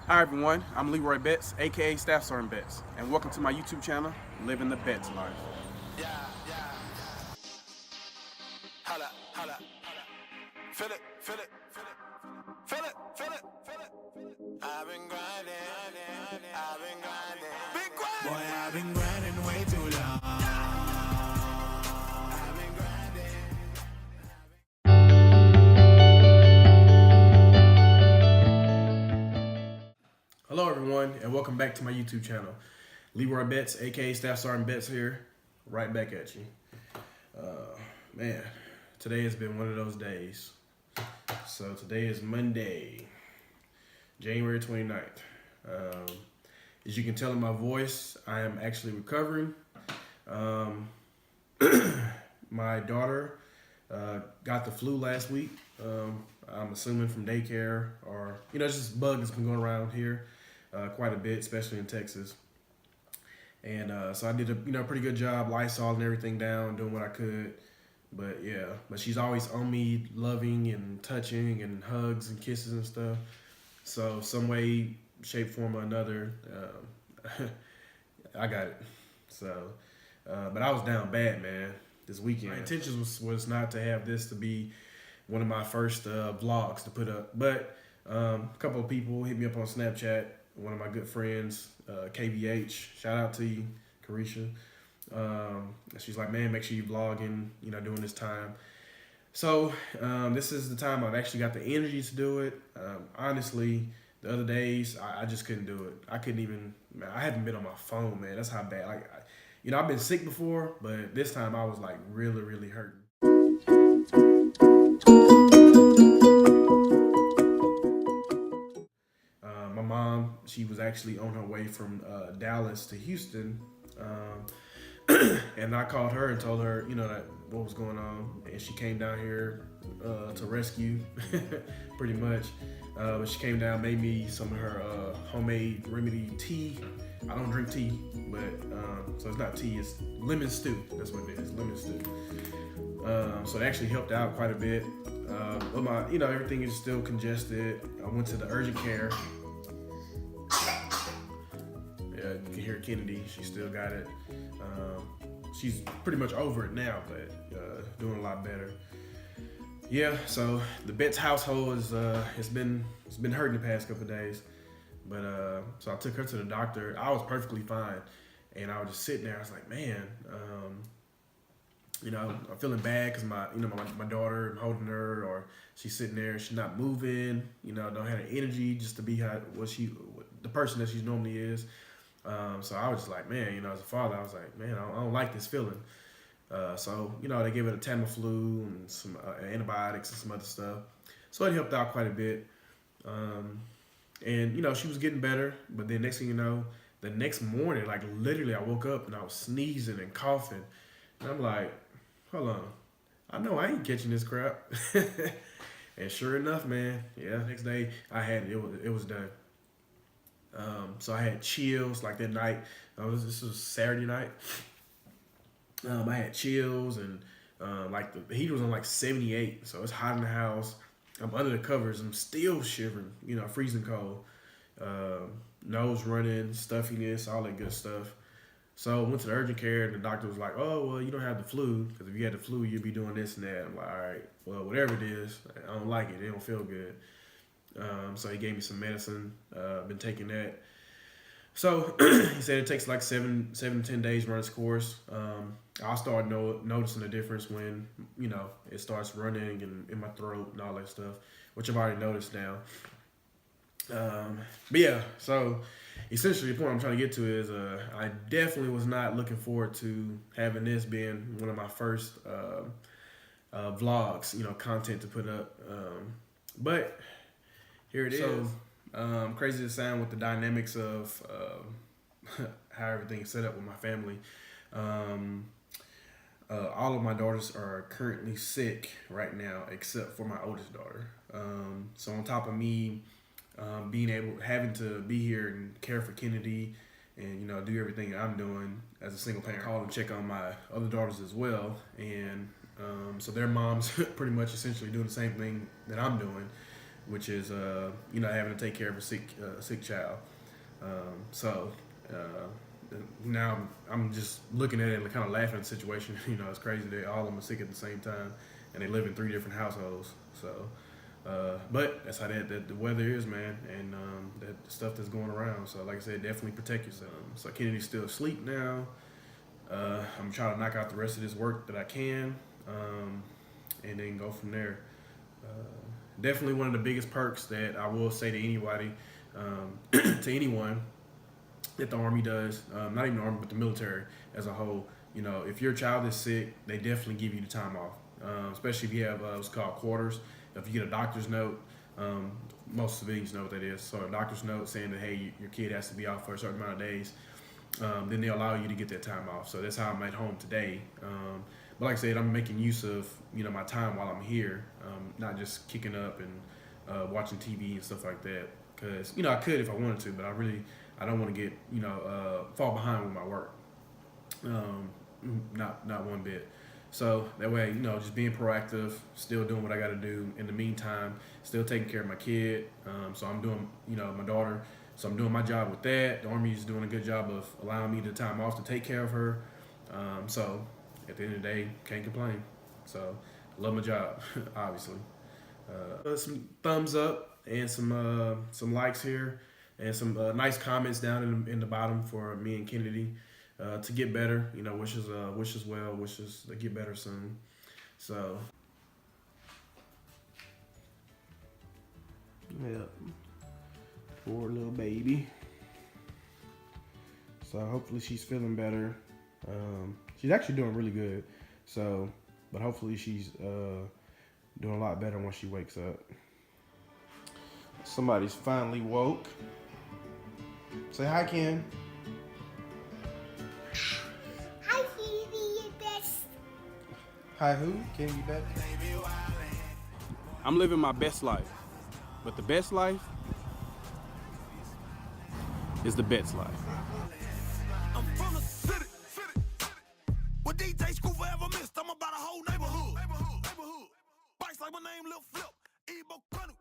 Hi everyone, I'm Leroy Betts, aka Staff Sergeant Betts, and welcome to my YouTube channel, Living the Betts Life. Yeah, yeah. Holla, holla. Feel it, feel it, feel it, feel it, feel it, feel it. I've been grinding, I've been grinding. Been grinding. Boy, I've been grinding way too long. I've been grinding. Hello everyone, and welcome back to my YouTube channel. Leroy Betts, aka Staff Sergeant Betts here, right back at you. Man, today has been one of those days. So today is Monday, January 29th. As you can tell in my voice, I am actually recovering. My daughter got the flu last week. I'm assuming from daycare or, it's just a bug that's been going around here quite a bit, especially in Texas. And so I did a pretty good job Lysoling everything down, doing what I could. But yeah, but she's always on me, loving and touching and hugs and kisses and stuff. So some way, shape, form, or another, I got it. So, but I was down bad, man, this weekend. My intention was not to have this to be one of my first vlogs to put up, but a couple of people hit me up on Snapchat. One of my good friends, KVH, shout out to you, Carisha. She's like, man, make sure you vlogging, during this time. So this is the time I've actually got the energy to do it. Honestly, the other days I just couldn't do it. I couldn't even. Man, I haven't been on my phone, man. That's how bad. I've been sick before, but this time I was like really, really hurting. My mom, she was actually on her way from Dallas to Houston. And I called her and told her, that what was going on, and she came down here to rescue, pretty much. But she came down, made me some of her homemade remedy tea. I don't drink tea, but so it's not tea, it's lemon stew. That's what it is, lemon stew. So it actually helped out quite a bit. But everything is still congested. I went to the urgent care. Yeah, you can hear Kennedy. She still got it. She's pretty much over it now, but doing a lot better. Yeah, so the Betts household is it's been hurting the past couple of days, but so I took her to the doctor. I was perfectly fine, and I was just sitting there. I was like, man, I'm feeling bad because my daughter, I'm holding her, or she's sitting there, she's not moving. Don't have the energy just to be the person that she normally is. So I was just like, man, as a father, I was like, man, I don't like this feeling. So they gave it a Tamiflu and some antibiotics and some other stuff. So it helped out quite a bit. And she was getting better. But then next thing you know, the next morning, like literally I woke up and I was sneezing and coughing. And I'm like, hold on. I know I ain't catching this crap. And sure enough, man, yeah, next day I had it. It was done. So I had chills like that night. This was Saturday night. I had chills and like the heat was on like 78, so it's hot in the house. I'm under the covers. I'm still shivering, freezing cold. Nose running, stuffiness, all that good stuff. So I went to the urgent care and the doctor was like, oh, well, you don't have the flu, because if you had the flu, you'd be doing this and that. I'm like, all right, well, whatever it is, I don't like it. It don't feel good. So he gave me some medicine. Been taking that. So he said it takes like 7 to 10 days to run its course. I'll start noticing the difference when, it starts running and in my throat and all that stuff, which I've already noticed now. But yeah, so essentially the point I'm trying to get to is I definitely was not looking forward to having this being one of my first vlogs, content to put up. But here it is. Crazy to sound with the dynamics of how everything is set up with my family. All of my daughters are currently sick right now, except for my oldest daughter. So on top of me having to be here and care for Kennedy and, do everything I'm doing as a single parent, call and check on my other daughters as well. And so their moms pretty much essentially doing the same thing that I'm doing. which is having to take care of a sick child. So now I'm just looking at it and kind of laughing at the situation. It's crazy that all of them are sick at the same time, and they live in 3 different households. So, but that's how the weather is, man, and the stuff that's going around. So, like I said, definitely protect yourself. So Kennedy's still asleep now. I'm trying to knock out the rest of this work that I can, and then go from there. Definitely one of the biggest perks that I will say to anybody, to anyone, that the Army does, not even the Army, but the military as a whole. If your child is sick, they definitely give you the time off, especially if you have what's called quarters. If you get a doctor's note, most civilians know what that is. So a doctor's note saying that, hey, your kid has to be off for a certain amount of days, then they allow you to get that time off. So that's how I'm at home today. But like I said, I'm making use of my time while I'm here, not just kicking up and watching TV and stuff like that. Because I could if I wanted to, but I don't want to get fall behind with my work. Not one bit. So that way, just being proactive, still doing what I got to do. In the meantime, still taking care of my kid. So I'm doing, my daughter. So I'm doing my job with that. The Army is doing a good job of allowing me the time off to take care of her. So at the end of the day, can't complain. So I love my job, obviously. Some thumbs up and some likes here, and some nice comments down in the bottom for me and Kennedy to get better. Wishes well, wishes to get better soon. So yeah, poor little baby. So hopefully she's feeling better. She's actually doing really good. So, but hopefully she's doing a lot better once she wakes up. Somebody's finally woke. Say hi, Ken. Hi, Phoebe, you best. Hi, who? Ken, you back? I'm living my best life. But the best life is the best life. I'm from the city. With DJ Screw forever missed, I'm about a whole neighborhood. Bikes like my name, Lil Flip. Ebo Crunny.